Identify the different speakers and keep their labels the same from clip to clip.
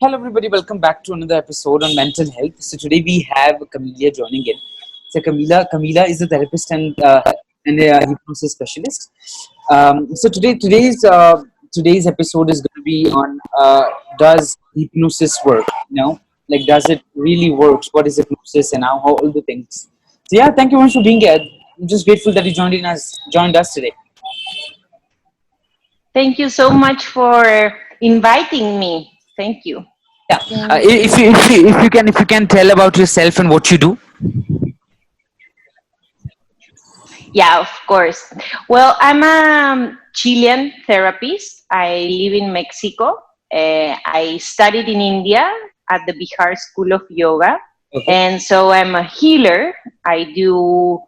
Speaker 1: Hello, everybody. Welcome back to another episode on mental health. So today we have Camila joining in. So Camila is a therapist and a hypnosis specialist. Today's episode is going to be on does hypnosis work? Like does it really works? What is hypnosis and how all the things. So yeah, thank you very much for being here. I'm just grateful that you joined us today.
Speaker 2: Thank you so much for inviting me. Thank you.
Speaker 1: Yeah,
Speaker 2: Thank you.
Speaker 1: if you can tell about yourself and what you do.
Speaker 2: Yeah, of course. Well, I'm a Chilean therapist. I live in Mexico. I studied in India at the Bihar School of Yoga.
Speaker 1: Okay.
Speaker 2: And so I'm a healer. I do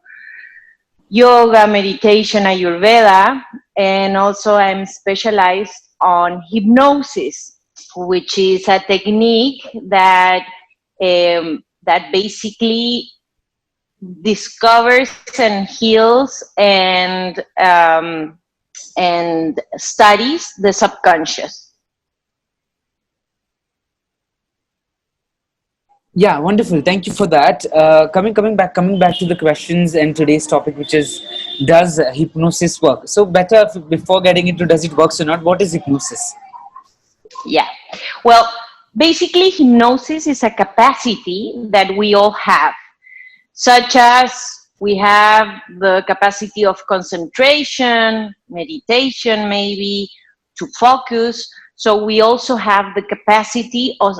Speaker 2: yoga, meditation, Ayurveda, and also I'm specialized on hypnosis, which is a technique that basically discovers and heals and studies the subconscious.
Speaker 1: Yeah, wonderful. Thank you for that. Coming back to the questions and today's topic, which is does hypnosis work? So, before getting into does it work or not, what is hypnosis?
Speaker 2: Yeah. Well, basically, hypnosis is a capacity that we all have, such as we have the capacity of concentration, meditation, maybe to focus. So we also have the capacity of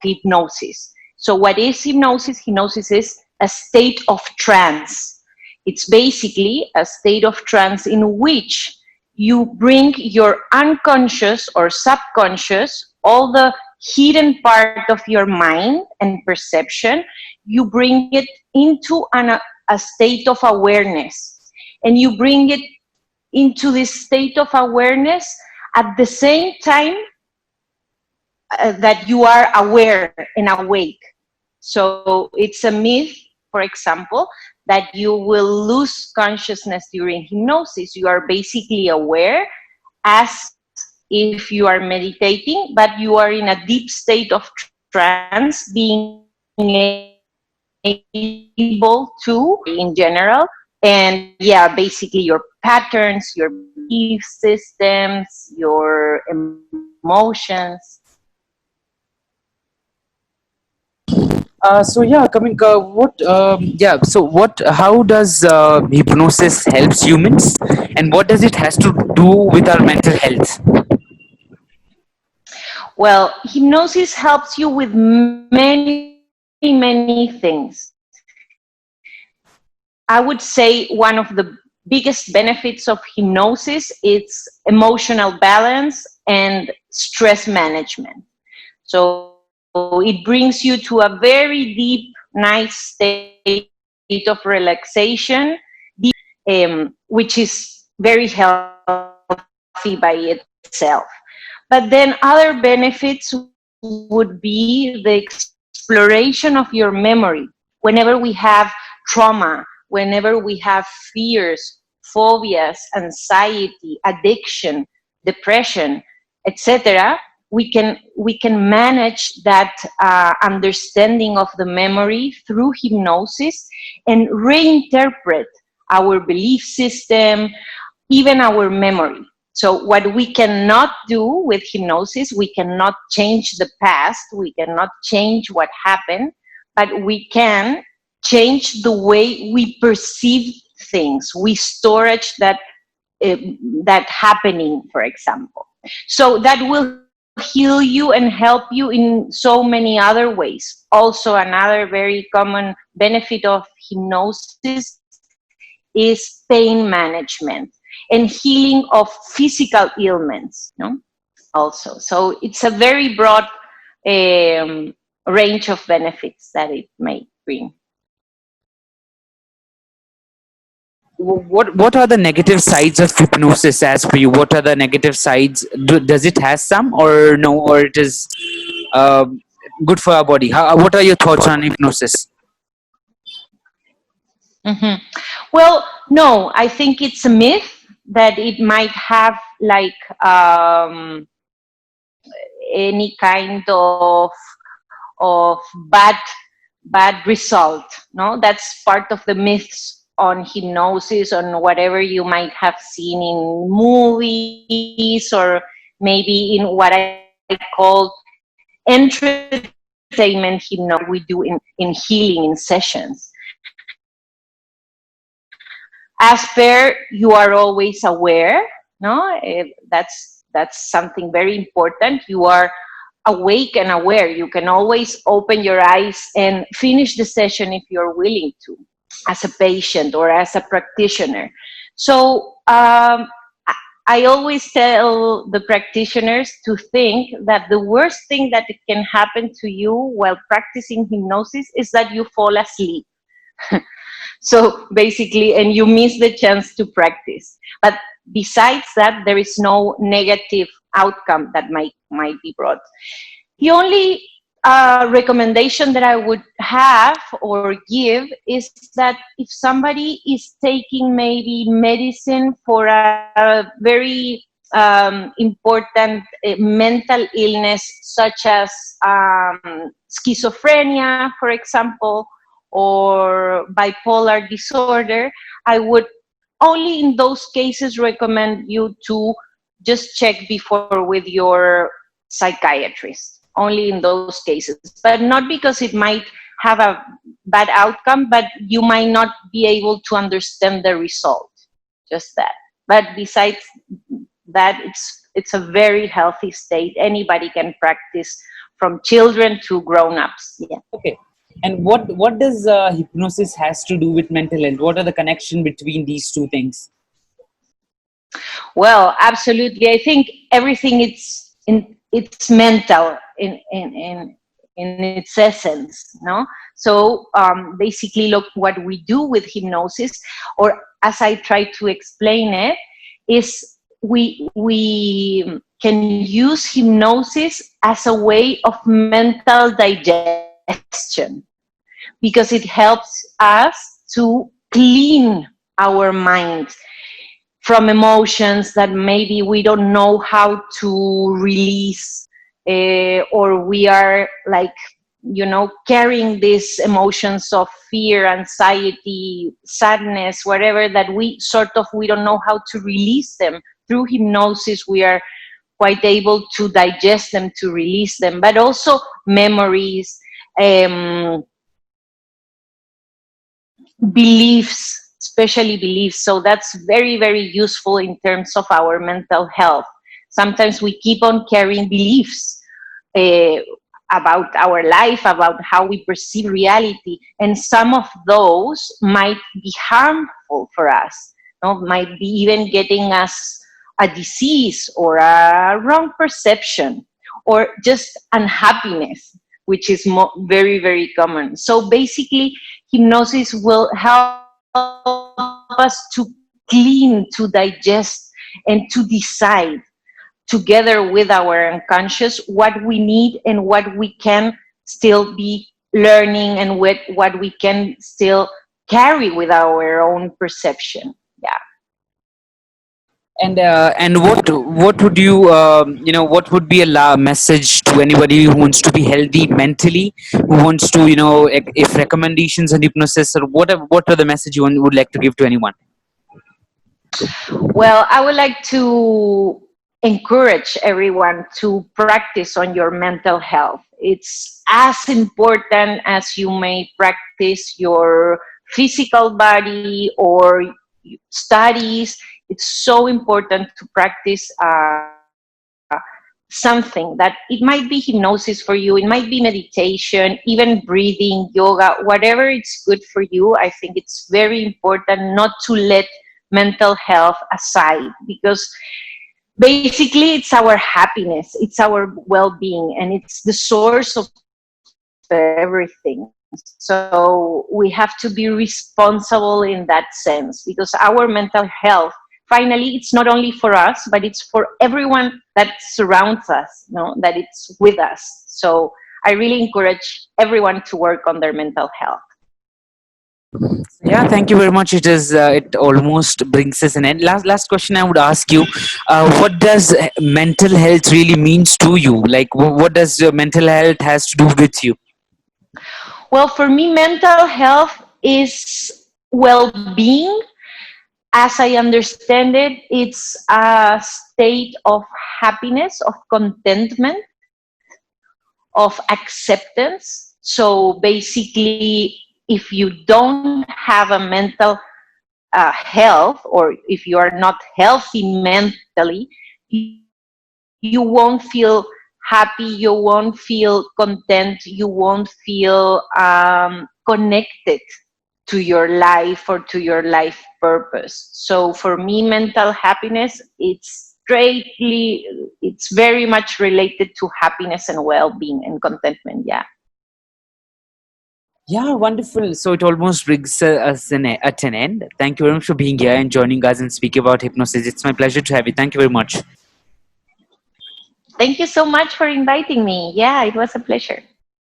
Speaker 2: hypnosis. So what is hypnosis? Hypnosis is a state of trance. It's basically a state of trance in which you bring your unconscious or subconscious, all the hidden part of your mind and perception, you bring it into a state of awareness. And you bring it into this state of awareness at the same time that you are aware and awake. So it's a myth, for example, that you will lose consciousness during hypnosis. You are basically aware as if you are meditating, but you are in a deep state of trance, being able to in general. And yeah, basically your patterns, your belief systems, your emotions.
Speaker 1: So yeah, coming what yeah. So what? How does hypnosis helps humans, and what does it has to do with our mental health?
Speaker 2: Well, hypnosis helps you with many things. I would say one of the biggest benefits of hypnosis is emotional balance and stress management. So it brings you to a very deep, nice state of relaxation, which is very healthy by itself. But then other benefits would be the exploration of your memory. Whenever we have trauma, whenever we have fears, phobias, anxiety, addiction, depression, etc., we can manage that understanding of the memory through hypnosis and reinterpret our belief system, even our memory. So what we cannot do with hypnosis, we cannot change the past, we cannot change what happened, but we can change the way we perceive things. We storage that happening, for example. So that will heal you and help you in so many other ways. Also, another very common benefit of hypnosis is pain management and healing of physical ailments, also. So it's a very broad range of benefits that it may bring.
Speaker 1: What are the negative sides of hypnosis as per you? What are the negative sides? Does it has some or no, or it is um, good for our body? What are your thoughts on hypnosis?
Speaker 2: Hmm. Well, no, I think it's a myth that it might have like any kind of bad result. No, that's part of the myths on hypnosis, on whatever you might have seen in movies, or maybe in what I call entertainment hypnosis we do in healing in sessions. As per, you are always aware, no, that's something very important. You are awake and aware. You can always open your eyes and finish the session if you're willing to, as a patient or as a practitioner. So I always tell the practitioners to think that the worst thing that can happen to you while practicing hypnosis is that you fall asleep. So basically, and you miss the chance to practice. But besides that, there is no negative outcome that might be brought. The only recommendation that I would have or give is that if somebody is taking maybe medicine for a very important mental illness, such as schizophrenia, for example, or bipolar disorder, I would only in those cases recommend you to just check before with your psychiatrist, only in those cases, but not because it might have a bad outcome, but you might not be able to understand the result, just that. But besides that, it's a very healthy state. Anybody can practice, from children to grown-ups. Yeah.
Speaker 1: Okay. And what does hypnosis has to do with mental health? What are the connection between these two things?
Speaker 2: Well, absolutely. I think everything it's mental in its essence, no? So basically, look, what we do with hypnosis, or as I try to explain it, is we can use hypnosis as a way of mental digestion, because it helps us to clean our mind from emotions that maybe we don't know how to release, or we are like, carrying these emotions of fear, anxiety, sadness, whatever, that we don't know how to release them. Through hypnosis, we are quite able to digest them, to release them, but also memories, um, beliefs, especially beliefs. So that's very, very useful in terms of our mental health. Sometimes we keep on carrying beliefs uh, about our life, about how we perceive reality, and some of those might be harmful for us. No, might be even getting us a disease or a wrong perception, or just unhappiness, which is very, very common. So basically, hypnosis will help us to clean, to digest, and to decide together with our unconscious what we need and what we can still be learning, and what we can still carry with our own perception. Yeah.
Speaker 1: And what would you what would be a message to anybody who wants to be healthy mentally, who wants to if recommendations on hypnosis, or what are the message you would like to give to anyone?
Speaker 2: Well, I would like to encourage everyone to practice on your mental health. It's as important as you may practice your physical body or studies. It's so important to practice something that it might be hypnosis for you, it might be meditation, even breathing, yoga, whatever it's good for you. I think it's very important not to let mental health aside, because basically it's our happiness, it's our well-being, and it's the source of everything. So we have to be responsible in that sense, because our mental health, finally, it's not only for us, but it's for everyone that surrounds us, that it's with us. So I really encourage everyone to work on their mental health.
Speaker 1: Yeah, thank you very much. It is. It almost brings us an end. Last question I would ask you: what does mental health really means to you? Like, what does mental health has to do with you?
Speaker 2: Well, for me, mental health is well-being. As I understand it, it's a state of happiness, of contentment, of acceptance. So basically, if you don't have a mental health, or if you are not healthy mentally, you won't feel happy, you won't feel content, you won't feel connected to your life or to your life purpose. So for me, mental happiness, it's very much related to happiness and well-being and contentment. Yeah.
Speaker 1: Yeah, wonderful. So it almost brings us at an end. Thank you very much for being here and joining us and speaking about hypnosis. It's my pleasure to have you. Thank you very much.
Speaker 2: Thank you so much for inviting me. Yeah, it was a pleasure.